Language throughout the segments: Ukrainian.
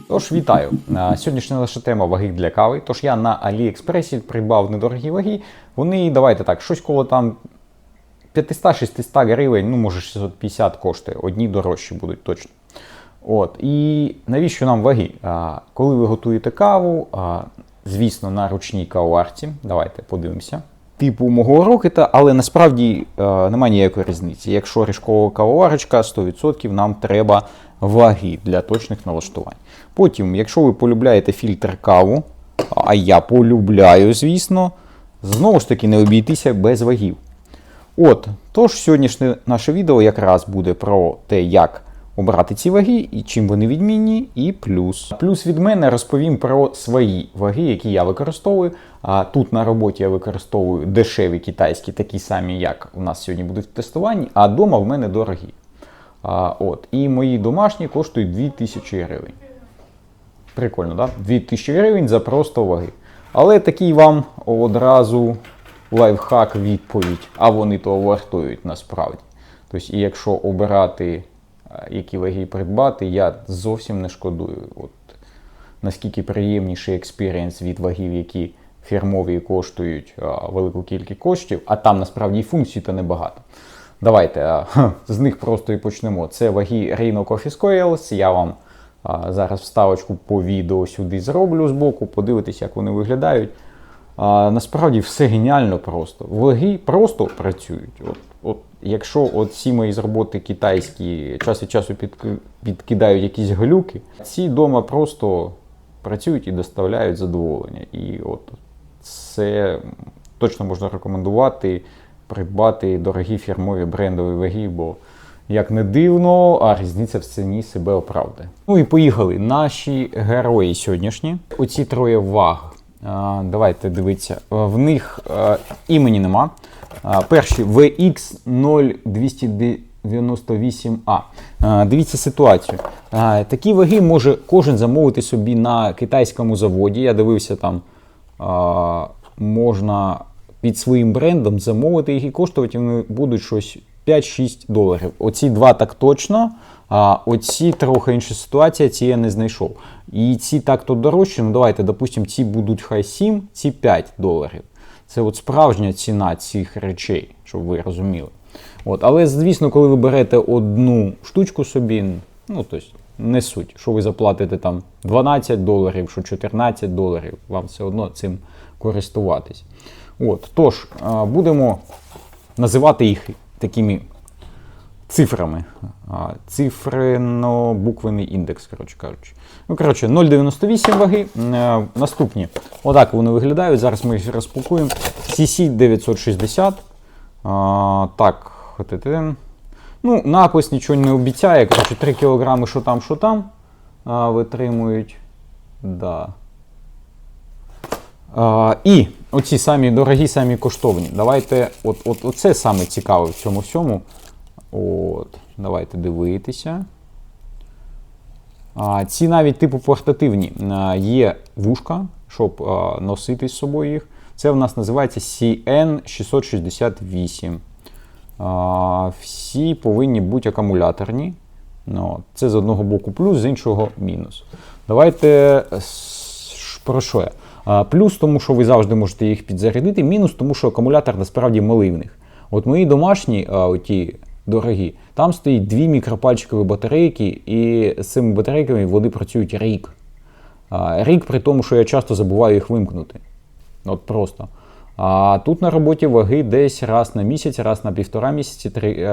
Тож, вітаю! Сьогоднішня наша тема ваги для кави. Тож я на Аліекспресі придбав недорогі ваги. Вони, давайте так, щось коло там 500-600 гривень, ну може 650 коштує. Одні дорожчі будуть точно. От. І навіщо нам ваги? Коли ви готуєте каву, звісно, на ручній кавоварці, давайте подивимося. Типу мого рокета, але насправді немає ніякої різниці. Якщо ріжкова кавоварочка, 100% нам треба ваги для точних налаштувань. Потім, якщо ви полюбляєте фільтр каву, а я полюбляю, звісно, знову ж таки не обійтися без вагів. От, тож сьогоднішнє наше відео якраз буде про те, як обрати ці ваги і чим вони відмінні, і плюс. Плюс від мене розповім про свої ваги, які я використовую. Тут на роботі я використовую дешеві китайські, такі самі, як у нас сьогодні будуть в тестуванні, а вдома в мене дорогі. І мої домашні коштують 2000 гривень. Прикольно, так? 2000 гривень за просто ваги. Але такий вам одразу лайфхак відповідь, а вони того вартують насправді. Тобто, і якщо обирати, які ваги придбати, я зовсім не шкодую. От, наскільки приємніший експірієнс від вагів, які фірмові коштують велику кількість коштів, а там насправді і функцій-то небагато. Давайте з них просто і почнемо. Це ваги Reno Coffee Scales. Я вам зараз вставочку по відео сюди зроблю збоку, подивитися, як вони виглядають. Насправді все геніально просто. Ваги просто працюють. Якщо ці мої з роботи китайські час від часу підкидають якісь глюки, ці вдома просто працюють і доставляють задоволення. І це точно можна рекомендувати, придбати дорогі фірмові брендові ваги, бо, як не дивно, а різниця в ціні себе оправдає. Ну і поїхали. Наші герої сьогоднішні. Оці троє ваг. Давайте дивіться. В них імені нема. Перші VX0298A. Дивіться ситуацію. Такі ваги може кожен замовити собі на китайському заводі. Я дивився, там можна під своїм брендом замовити їх, і коштувати вони будуть щось $5-6. Оці два так точно, а оці трохи інша ситуація, ці я не знайшов. І ці так-то дорожчі, ну давайте, допустимо, ці будуть хай 7, ці $5. Це от справжня ціна цих речей, щоб ви розуміли. Але, звісно, коли ви берете одну штучку собі, ну, тобто, не суть, що ви заплатите там $12, що $14, вам все одно цим користуватись. Тож, будемо називати їх такими цифрами. Цифрено-буквений індекс, коротше кажучи. 0,98 ваги. Наступні. Отак вони виглядають. Зараз ми їх розпакуємо. CC 960. Так. Ну, напис нічого не обіцяє. 3 кг що там витримують. Да. І оці самі дорогі, самі коштовні. Давайте, оце саме цікаве в цьому всьому. Давайте дивитися. Ці навіть типу портативні. Є вушка, щоб носити з собою їх. Це в нас називається CN668. Всі повинні бути акумуляторні. Це з одного боку плюс, з іншого мінус. Давайте про що я? Плюс тому, що ви завжди можете їх підзарядити. Мінус тому, що акумулятор насправді малий в них. Мої домашні, оті дорогі, там стоїть 2 мікропальчикові батарейки, і з цими батарейками вони працюють рік. Рік при тому, що я часто забуваю їх вимкнути. Просто. А тут на роботі ваги десь раз на місяць, раз на 1,5 місяці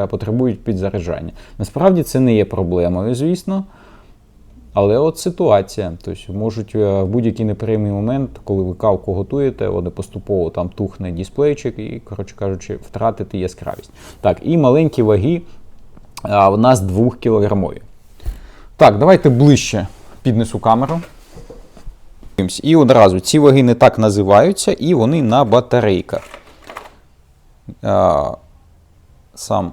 потребують підзаряджання. Насправді це не є проблемою, звісно. Але ситуація. Тобто можуть в будь-який неприємний момент, коли ви кавку готуєте, вони поступово там тухне дисплейчик і, коротше кажучи, втратити яскравість. Так, і маленькі ваги у нас 2-кілограмові. Так, давайте ближче піднесу камеру. І одразу ці ваги не так називаються, і вони на батарейках. Сам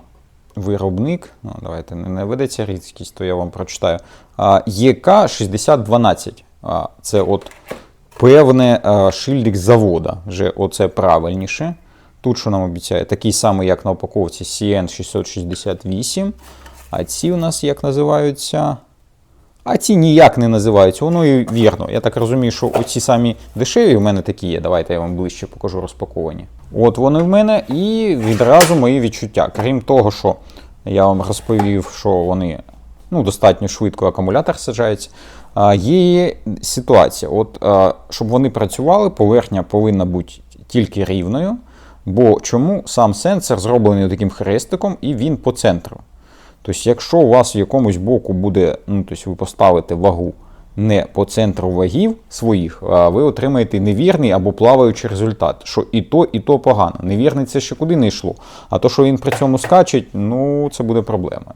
виробник, давайте не ведеться рідкість, то я вам прочитаю. ЄК6012. Це певне шильдик завода. Вже оце правильніше. Тут що нам обіцяє? Такий самий, як на упаковці CN668. А ці у нас як називаються? А ці ніяк не називаються, воно і вірно. Я так розумію, що оці самі дешеві в мене такі є. Давайте я вам ближче покажу розпаковані. От вони в мене і відразу мої відчуття. Крім того, що я вам розповів, що вони достатньо швидко акумулятор саджається. Є ситуація, щоб вони працювали, поверхня повинна бути тільки рівною, бо чому сам сенсор зроблений таким хрестиком і він по центру. Тобто, якщо у вас в якомусь боку буде, тобто ви поставите вагу не по центру вагів своїх, ви отримаєте невірний або плаваючий результат, що і то погано. Невірний це ще куди не йшло, а то, що він при цьому скачить, це буде проблема.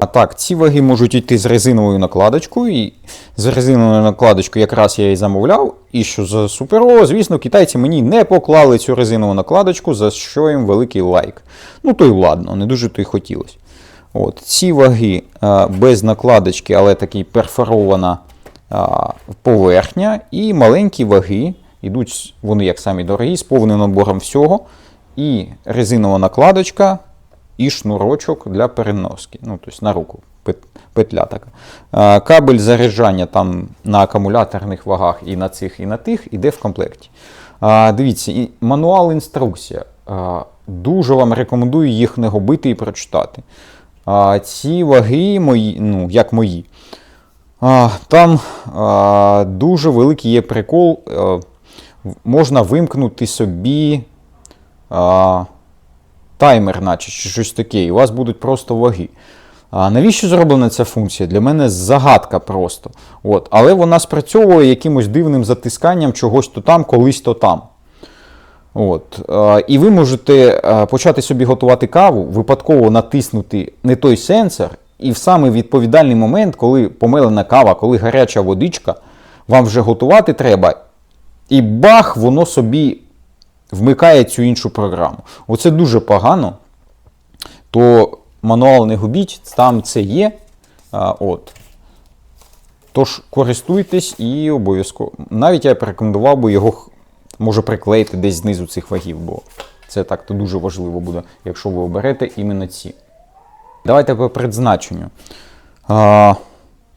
А так, ці ваги можуть йти з резиновою накладочкою, і з резиновою накладочкою якраз я і замовляв, і що за суперово, звісно, китайці мені не поклали цю резинову накладочку, за що їм великий лайк. То й ладно, не дуже то й хотілося. Ці ваги без накладочки, але такі перфорована поверхня, і маленькі ваги, ідуть вони як самі дорогі, з повним набором всього, і резинова накладочка, і шнурочок для переноски, тобто на руку, петля така. Кабель заряджання там на акумуляторних вагах і на цих, і на тих іде в комплекті. Дивіться, мануал інструкція. Дуже вам рекомендую їх не губити і прочитати. Ці ваги мої, як мої, там дуже великий є прикол, можна вимкнути собі таймер, наче, чи щось таке, і у вас будуть просто ваги. Навіщо зроблена ця функція? Для мене загадка просто. Але вона спрацьовує якимось дивним затисканням чогось то там, колись то там. І ви можете почати собі готувати каву, випадково натиснути не той сенсор, і в самий відповідальний момент, коли помелена кава, коли гаряча водичка, вам вже готувати треба, і бах, воно собі вмикає цю іншу програму. Оце дуже погано, то мануал не губіть, там це є. Тож користуйтесь і обов'язково. Навіть я б рекомендував би його, може, приклеїти десь знизу цих вагів, бо це так-то дуже важливо буде, якщо ви оберете іменно ці. Давайте по призначенню.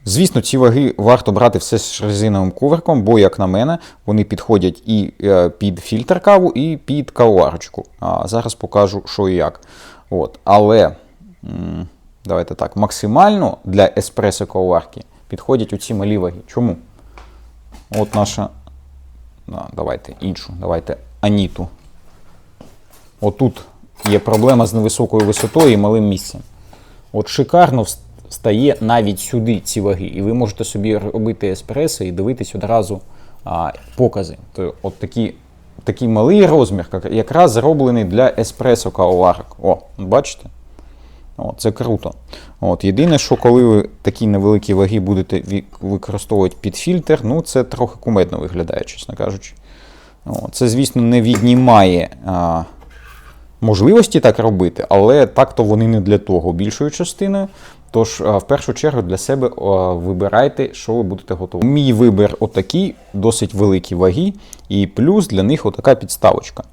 Звісно, ці ваги варто брати все з резиновим ковриком, бо, як на мене, вони підходять і під фільтр каву, і під кавоварочку. Зараз покажу, що і як. Але, давайте так, максимально для еспресо-кавоварки підходять оці малі ваги. Чому? Наша, давайте іншу, давайте Аніту. Тут є проблема з невисокою висотою і малим місцем. Шикарно стає навіть сюди ці ваги. І ви можете собі робити еспресо і дивитись одразу покази. Такий малий розмір, якраз зроблений для еспресо-кавоварок. Бачите? Це круто. Єдине, що коли ви такі невеликі ваги будете використовувати під фільтр, це трохи кумедно виглядає, чесно кажучи. Це, звісно, не віднімає можливості так робити, але так-то вони не для того більшою частиною. Тож, в першу чергу, для себе вибирайте, що ви будете готувати. Мій вибір отакий, досить великі ваги, і плюс для них отака підставочка.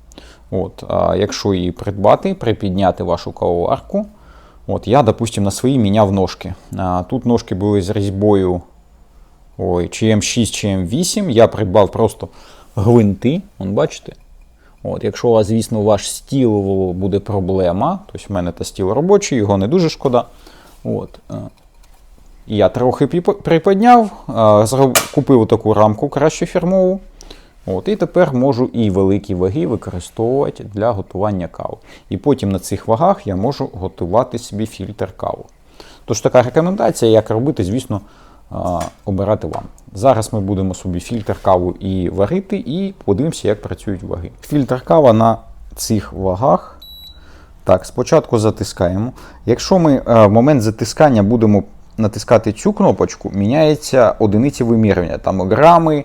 Якщо її придбати, припідняти вашу кавоварку, я, допустим, на своїй міняв ножки. Тут ножки були з різьбою чи М6, чи М8, я придбав просто гвинти, бачите? Якщо у вас, звісно, ваш стіл буде проблема, тобто в мене та стіл робочий, його не дуже шкода. Я трохи приподняв, купив таку рамку кращу фірмову. І тепер можу і великі ваги використовувати для готування кави. І потім на цих вагах я можу готувати собі фільтр каву. Тож така рекомендація, як робити, звісно, обирати вам. Зараз ми будемо собі фільтр каву і варити, і подивимося, як працюють ваги. Фільтр кава на цих вагах. Так, спочатку затискаємо. Якщо ми в момент затискання будемо натискати цю кнопочку, міняється одиниці вимірювання. Там грами,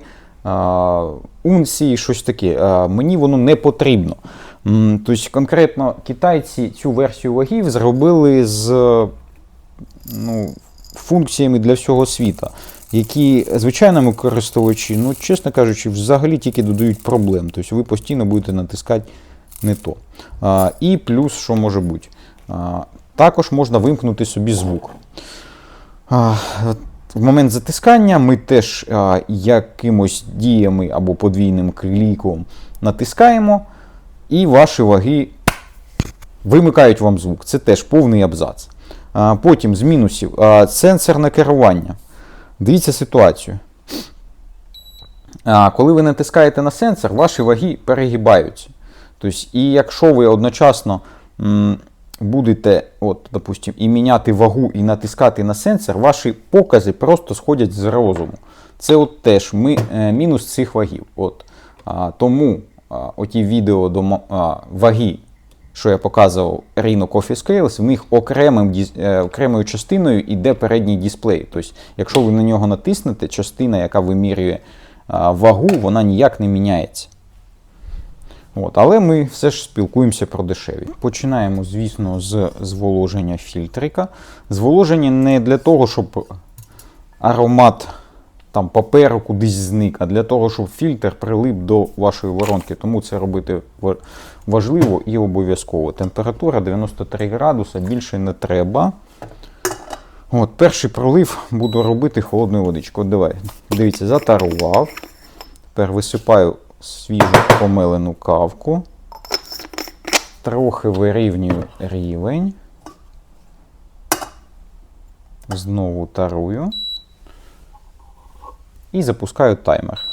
унції, щось таке. Мені воно не потрібно. Тобто, конкретно китайці цю версію вагів зробили з функціями для всього світу, які звичайному користувачі, чесно кажучи, взагалі тільки додають проблем. Тобто ви постійно будете натискати не то. І плюс, що може бути? Також можна вимкнути собі звук. В момент затискання ми теж якимось діями або подвійним кліком натискаємо, і ваші ваги вимикають вам звук. Це теж повний абзац. Потім з мінусів сенсорне керування. Дивіться ситуацію. Коли ви натискаєте на сенсор, ваші ваги перегибаються. Тобто, і якщо ви одночасно будете, допустим, і міняти вагу, і натискати на сенсор, ваші покази просто сходять з розуму. Це теж мінус цих вагів. Тому оті відео до ваги, що я показував, Rhino Coffee Scales, в них окремою частиною йде передній дисплей. Тобто, якщо ви на нього натиснете, частина, яка вимірює вагу, вона ніяк не міняється. Але ми все ж спілкуємося про дешеві. Починаємо, звісно, з зволоження фільтрика. Зволоження не для того, щоб аромат паперу кудись зник, а для того, щоб фільтр прилип до вашої воронки. Тому це робити важливо і обов'язково. Температура 93 градуса, більше не треба. Перший пролив буду робити холодною водичкою. Дивіться, затарував. Тепер висипаю свіжу помелену кавку. Трохи вирівнюю рівень. Знову тарую. І запускаю таймер.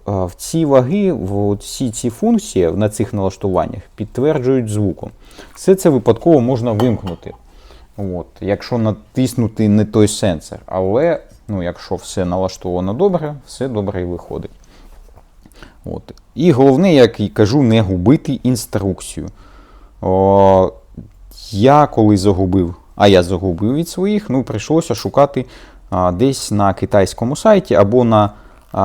В ці ваги, всі ці функції на цих налаштуваннях підтверджують звуком. Все це випадково можна вимкнути. Якщо натиснути не той сенсор. Але, якщо все налаштовано добре, все добре і виходить. І головне, як і кажу, не губити інструкцію. Я коли загубив, я загубив від своїх, прийшлося шукати десь на китайському сайті або на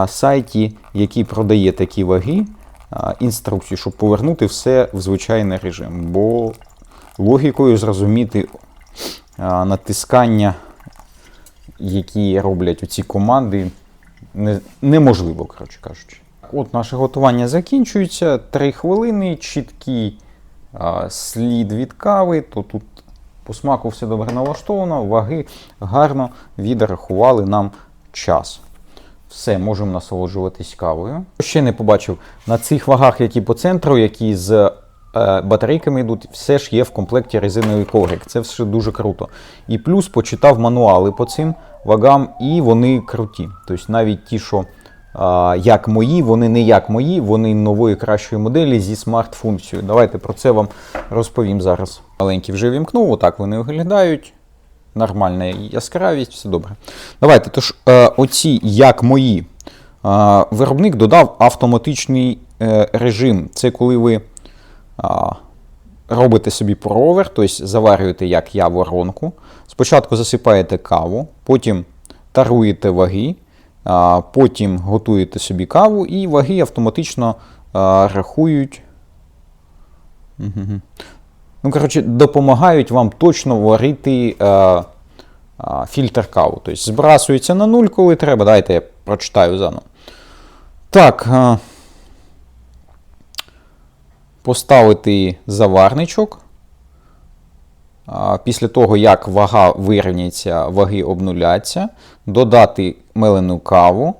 сайті, який продає такі ваги, інструкцію, щоб повернути все в звичайний режим. Бо логікою зрозуміти натискання, які роблять оці команди, неможливо, коротше кажучи. Наше готування закінчується. 3 хвилини, чіткий слід від кави, то тут по смаку все добре налаштовано, ваги гарно відрахували нам час. Все, можемо насолоджуватись кавою. Ще не побачив, на цих вагах, які по центру, які з батарейками йдуть, все ж є в комплекті резиновий коврик. Це все дуже круто. І плюс почитав мануали по цим вагам, і вони круті. Тобто навіть ті, що як мої, вони не як мої, вони нової кращої моделі зі смарт-функцією. Давайте про це вам розповім зараз. Маленький вже вімкнув, отак вони виглядають. Нормальна яскравість, все добре. Давайте, тож, оці як мої, виробник додав автоматичний режим. Це коли ви робите собі провер, тобто заварюєте, як я, воронку. Спочатку засипаєте каву, потім таруєте ваги, потім готуєте собі каву, і ваги автоматично рахують. Допомагають вам точно варити фільтр каву. Тобто збрасується на 0, коли треба. Давайте я прочитаю заново. Так. Поставити заварничок. Після того, як вага вирівняється, ваги обнуляться. Додати мелену каву.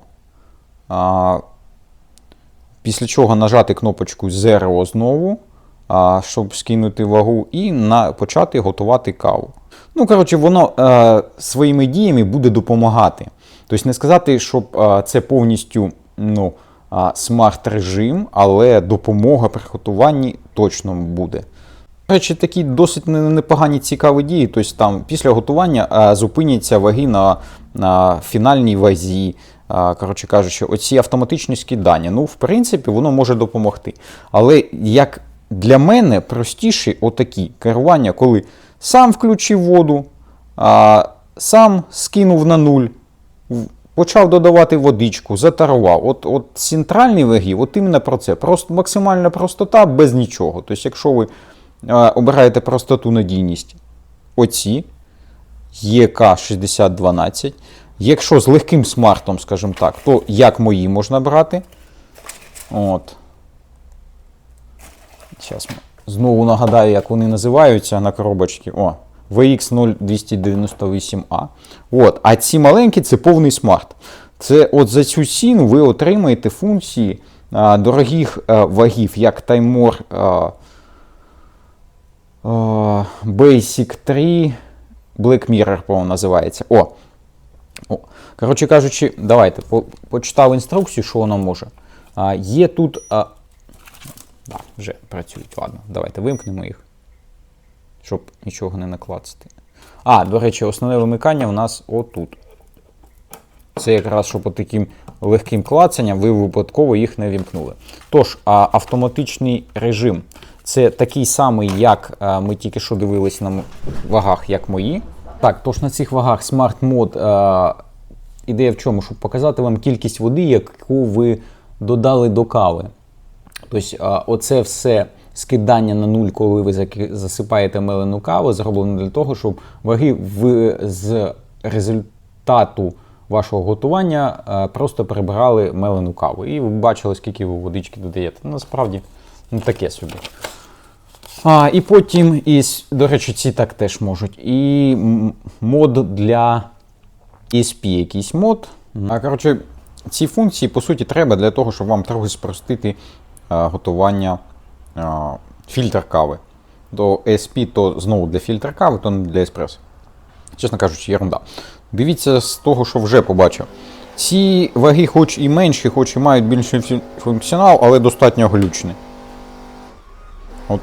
Після чого нажати кнопочку Zero знову, щоб скинути вагу, і почати готувати каву. Воно своїми діями буде допомагати. Тобто не сказати, щоб це повністю смарт-режим, але допомога при готуванні точно буде. До речі, такі досить непогані цікаві дії. Тобто після готування зупиняться ваги на фінальній вазі. Коротше кажучи, оці автоматичні скидання. В принципі, воно може допомогти. Але як для мене простіше отакі керування, коли сам включив воду, сам скинув на 0, почав додавати водичку, затарував. От центральні ваги, іменно про це. Максимальна простота без нічого. Тобто, якщо ви обираєте простоту, надійність, оці, EK6012. Якщо з легким смартом, скажімо так, то як мої можна брати. Зараз ми знову нагадаю, як вони називаються на коробочці. О, VX0298A. От. А ці маленькі – це повний смарт. Це от за цю ціну ви отримаєте функції дорогих вагів, як Time More Basic 3, Black Mirror, по-моєму, називається. О. Коротше кажучи, давайте почитав інструкцію, що вона може. Є тут... Да, вже працюють, ладно. Давайте вимкнемо їх, щоб нічого не наклацати. До речі, основне вимикання у нас отут. Це якраз, щоб таким легким клацанням ви випадково їх не вімкнули. Тож, автоматичний режим. Це такий самий, як ми тільки що дивились на вагах, як мої. Так, тож на цих вагах Smart Mode ідея в чому? Щоб показати вам кількість води, яку ви додали до кави. Тобто, оце все скидання на нуль, коли ви засипаєте мелену каву, зроблено для того, щоб ваги з результату вашого готування просто прибирали мелену каву. І ви бачили, скільки ви водички додаєте. Насправді, таке собі. І потім, до речі, ці так теж можуть. І мод для ESP, якийсь мод. Коротше, ці функції, по суті, треба для того, щоб вам трохи спростити готування фільтр кави. До ESP то знову для фільтр кави, то не для еспресо. Чесно кажучи, ерунда. Дивіться з того, що вже побачив. Ці ваги хоч і менші, хоч і мають більший функціонал, але достатньо глючні. От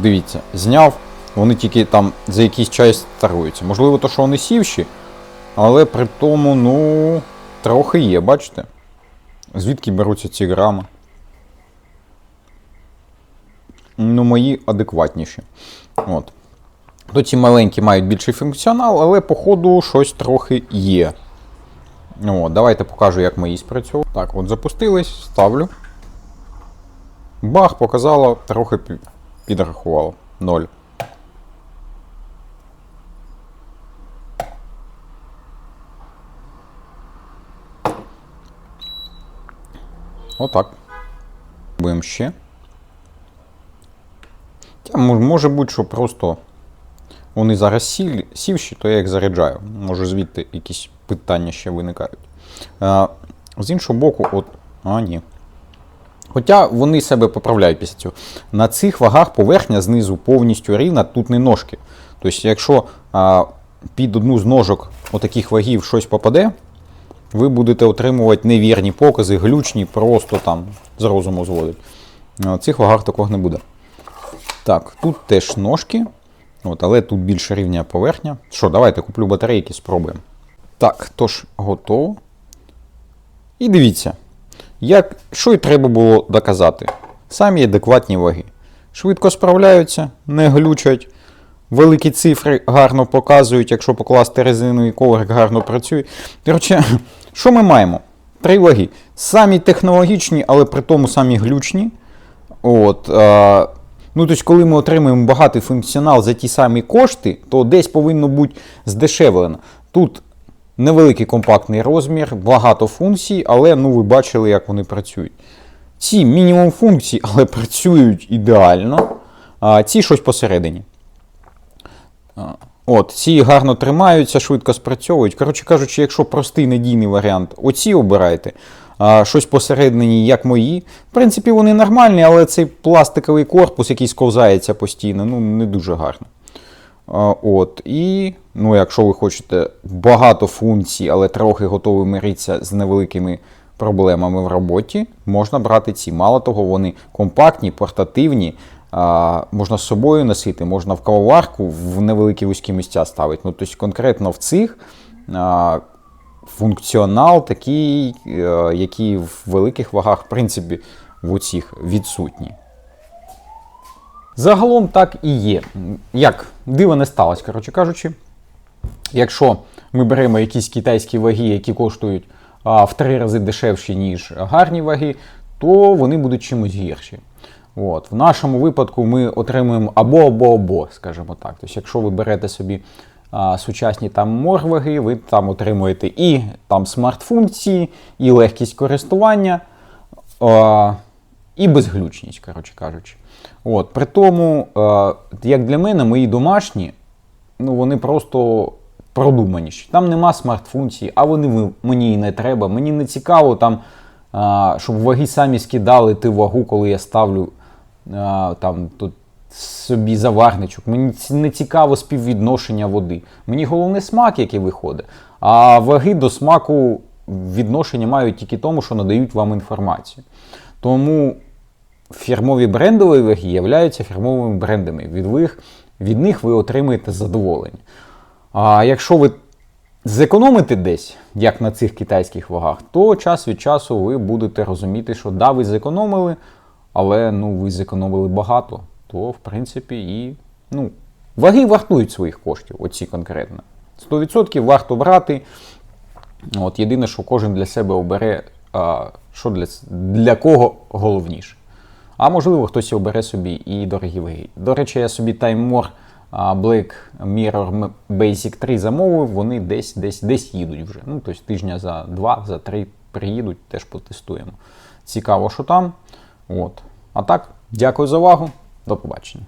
дивіться, зняв, вони тільки там за якийсь час старуються. Можливо, то, що вони сівші, але при тому, трохи є, бачите? Звідки беруться ці грами? Мої адекватніші. От. То ці маленькі мають більший функціонал, але по ходу щось трохи є. Давайте покажу, як мої спрацьовують. Так, от запустились, ставлю. Бах, показало, трохи підрахувало. 0. Отак. Будемо ще. Може бути, що просто вони зараз сівші, то я їх заряджаю. Може звідти якісь питання ще виникають. З іншого боку, ні. Хоча вони себе поправляють після цього. На цих вагах поверхня знизу повністю рівна, тут не ножки. Тобто, якщо під одну з ножок отаких вагів щось попаде, ви будете отримувати невірні покази, глючні, просто там з розуму зводить. На цих вагах такого не буде. Так, тут теж ножки, але тут більше рівня поверхня. Що, давайте куплю батарейки, спробуємо. Так, тож, готово. І дивіться, що й треба було доказати. Самі адекватні ваги. Швидко справляються, не глючать. Великі цифри гарно показують, якщо покласти резиновий коврик, гарно працює. Коротше, що ми маємо? 3 ваги. Самі технологічні, але при тому самі глючні. Тобто, коли ми отримуємо багатий функціонал за ті самі кошти, то десь повинно бути здешевлено. Тут невеликий компактний розмір, багато функцій, але ви бачили, як вони працюють. Ці мінімум функцій, але працюють ідеально. Ці щось посередині. Ці гарно тримаються, швидко спрацьовують. Коротше кажучи, якщо простий надійний варіант, оці обирайте. Щось посередині, як мої. В принципі, вони нормальні, але цей пластиковий корпус, який сковзається постійно, не дуже гарно. І, якщо ви хочете багато функцій, але трохи готові миритися з невеликими проблемами в роботі, можна брати ці. Мало того, вони компактні, портативні, можна з собою носити, можна в кавоварку в невеликі вузькі місця ставити. Тобто конкретно в цих функціонал такий, який в великих вагах, в принципі, в оцих відсутній. Загалом так і є. Як диво не сталося, коротше кажучи. Якщо ми беремо якісь китайські ваги, які коштують в 3 рази дешевші, ніж гарні ваги, то вони будуть чимось гірші. В нашому випадку ми отримуємо або, скажімо так. Тобто, якщо ви берете собі сучасні там морваги, ви там отримуєте і там смарт-функції, і легкість користування, і безглючність, коротше кажучи. От, при тому, як для мене, мої домашні, ну вони просто продуманіші. Там нема смарт-функцій, а вони мені і не треба. Мені не цікаво, там, щоб ваги самі скидали ту вагу, коли я ставлю там, тут собі заварничок. Мені не цікаво співвідношення води. Мені головне смак, який виходить. А ваги до смаку відношення мають тільки тому, що надають вам інформацію. Тому фірмові брендові ваги являються фірмовими брендами. Від них ви отримаєте задоволення. А якщо ви зекономите десь, як на цих китайських вагах, то час від часу ви будете розуміти, що да, ви зекономили, але ви зекономили багато. То, в принципі, і ваги вартують своїх коштів, оці конкретно. 100% варто брати. От, єдине, що кожен для себе обере, що для кого головніше. А можливо, хтось обере собі і дорогі ваги. До речі, я собі Time More Black Mirror Basic 3 замовив, вони десь їдуть вже. Тобто тижня за 2, за 3 приїдуть, теж потестуємо. Цікаво, що там. От. А так, дякую за увагу. До побачення.